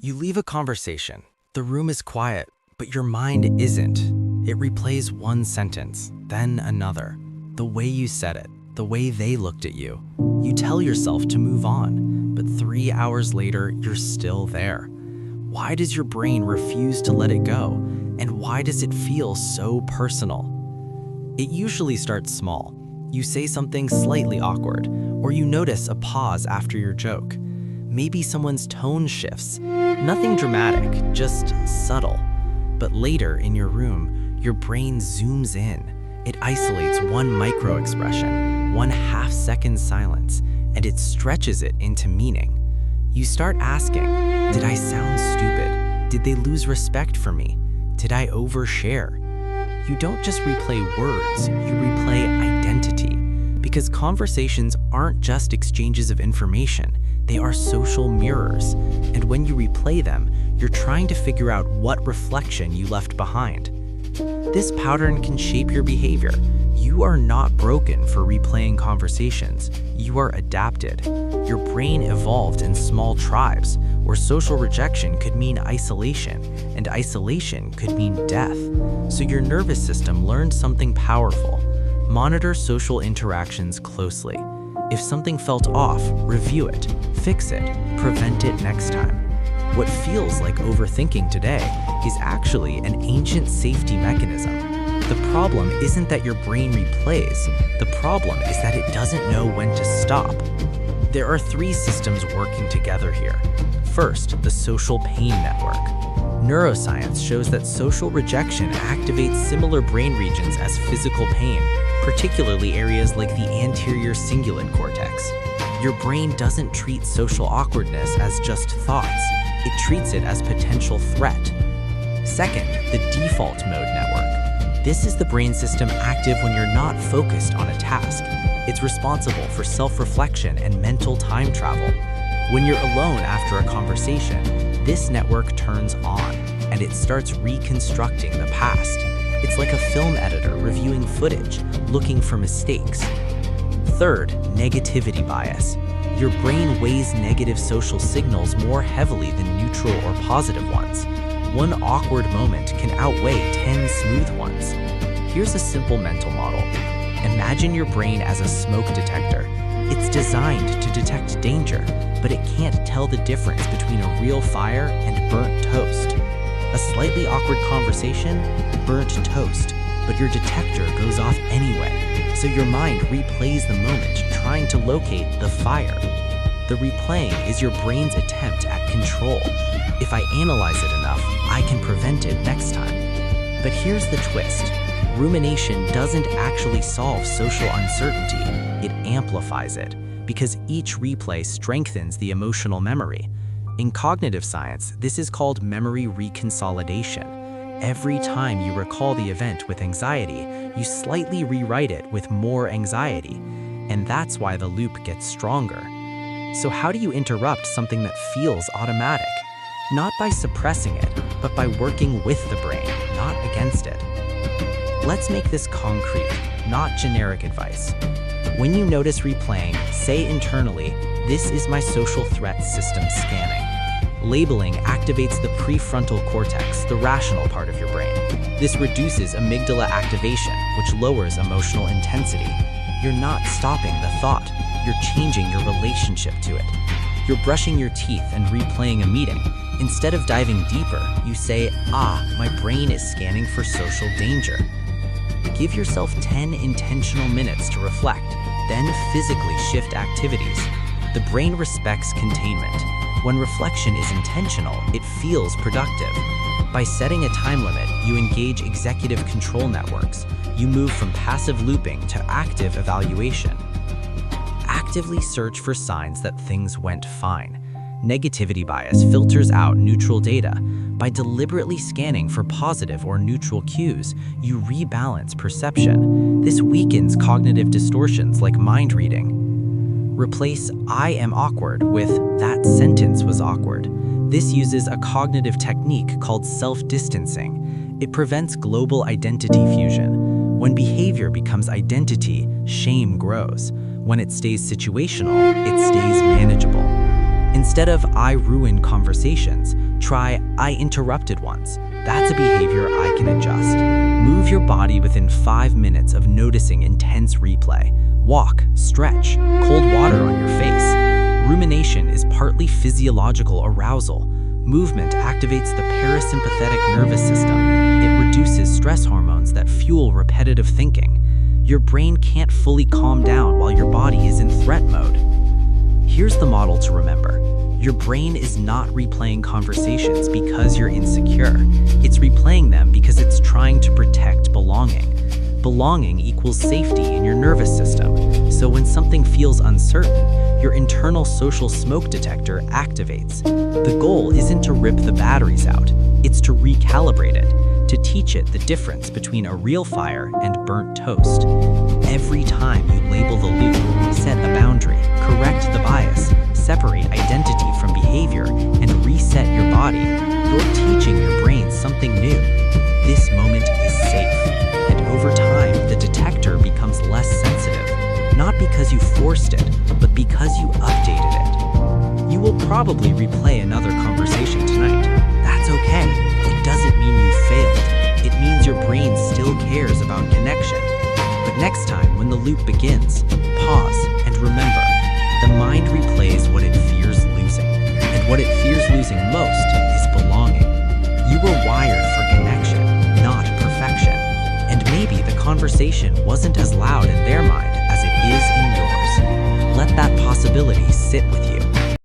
You leave a conversation. The room is quiet, but your mind isn't. It replays one sentence, then another. The way you said it, the way they looked at you. You tell yourself to move on, but 3 hours later, you're still there. Why does your brain refuse to let it go? And why does it feel so personal? It usually starts small. You say something slightly awkward, or you notice a pause after your joke. Maybe someone's tone shifts. Nothing dramatic, just subtle. But later in your room, your brain zooms in. It isolates one micro-expression, one half-second silence, and it stretches it into meaning. You start asking, did I sound stupid? Did they lose respect for me? Did I overshare? You don't just replay words, you replay identity. Because conversations aren't just exchanges of information, they are social mirrors. And when you replay them, you're trying to figure out what reflection you left behind. This pattern can shape your behavior. You are not broken for replaying conversations. You are adapted. Your brain evolved in small tribes, where social rejection could mean isolation, and isolation could mean death. So your nervous system learned something powerful. Monitor social interactions closely. If something felt off, review it, fix it, prevent it next time. What feels like overthinking today is actually an ancient safety mechanism. The problem isn't that your brain replays, the problem is that it doesn't know when to stop. There are 3 systems working together here. First, the social pain network. Neuroscience shows that social rejection activates similar brain regions as physical pain, particularly areas like the anterior cingulate cortex. Your brain doesn't treat social awkwardness as just thoughts. It treats it as potential threat. Second, the default mode network. This is the brain system active when you're not focused on a task. It's responsible for self-reflection and mental time travel. When you're alone after a conversation, this network turns on, and it starts reconstructing the past. It's like a film editor reviewing footage, looking for mistakes. Third, negativity bias. Your brain weighs negative social signals more heavily than neutral or positive ones. One awkward moment can outweigh 10 smooth ones. Here's a simple mental model. Imagine your brain as a smoke detector. It's designed to detect danger, but it can't tell the difference between a real fire and burnt toast. A slightly awkward conversation, burnt toast, but your detector goes off anyway, so your mind replays the moment, trying to locate the fire. The replaying is your brain's attempt at control. If I analyze it enough, I can prevent it next time. But here's the twist. Rumination doesn't actually solve social uncertainty, it amplifies it, because each replay strengthens the emotional memory. In cognitive science, this is called memory reconsolidation. Every time you recall the event with anxiety, you slightly rewrite it with more anxiety, and that's why the loop gets stronger. So how do you interrupt something that feels automatic? Not by suppressing it, but by working with the brain, not against it. Let's make this concrete, not generic advice. When you notice replaying, say internally, "This is my social threat system scanning." Labeling activates the prefrontal cortex, the rational part of your brain. This reduces amygdala activation, which lowers emotional intensity. You're not stopping the thought, you're changing your relationship to it. You're brushing your teeth and replaying a meeting. Instead of diving deeper, you say, my brain is scanning for social danger. Give yourself 10 intentional minutes to reflect, then physically shift activities. The brain respects containment. When reflection is intentional, it feels productive. By setting a time limit, you engage executive control networks. You move from passive looping to active evaluation. Actively search for signs that things went fine. Negativity bias filters out neutral data. By deliberately scanning for positive or neutral cues, you rebalance perception. This weakens cognitive distortions like mind reading. Replace "I am awkward" with "that sentence was awkward." This uses a cognitive technique called self-distancing. It prevents global identity fusion. When behavior becomes identity, shame grows. When it stays situational, it stays manageable. Instead of "I ruin conversations," try, "I interrupted once. That's a behavior I can adjust." Move your body within 5 minutes of noticing intense replay. Walk, stretch, cold water on your face. Rumination is partly physiological arousal. Movement activates the parasympathetic nervous system. It reduces stress hormones that fuel repetitive thinking. Your brain can't fully calm down while your body is in threat mode. Here's the model to remember. Your brain is not replaying conversations because you're insecure. It's replaying them because it's trying to protect belonging. Belonging equals safety in your nervous system. So when something feels uncertain, your internal social smoke detector activates. The goal isn't to rip the batteries out, it's to recalibrate it, to teach it the difference between a real fire and burnt toast. Every time you label the loop, set a boundary, correct the bias, separate identity from behavior, and reset your body, you're teaching your brain something new. This moment is safe. And over time, the detector becomes less sensitive. Not because you forced it, but because you updated it. You will probably replay another conversation tonight. That's okay. It doesn't mean you failed. It means your brain still cares about connection. But next time, when the loop begins, pause and remember, the mind replays what it fears losing. And what it fears losing most is belonging. You were wired for connection, not perfection. And maybe the conversation wasn't as loud in their mind as it is in yours. Let that possibility sit with you.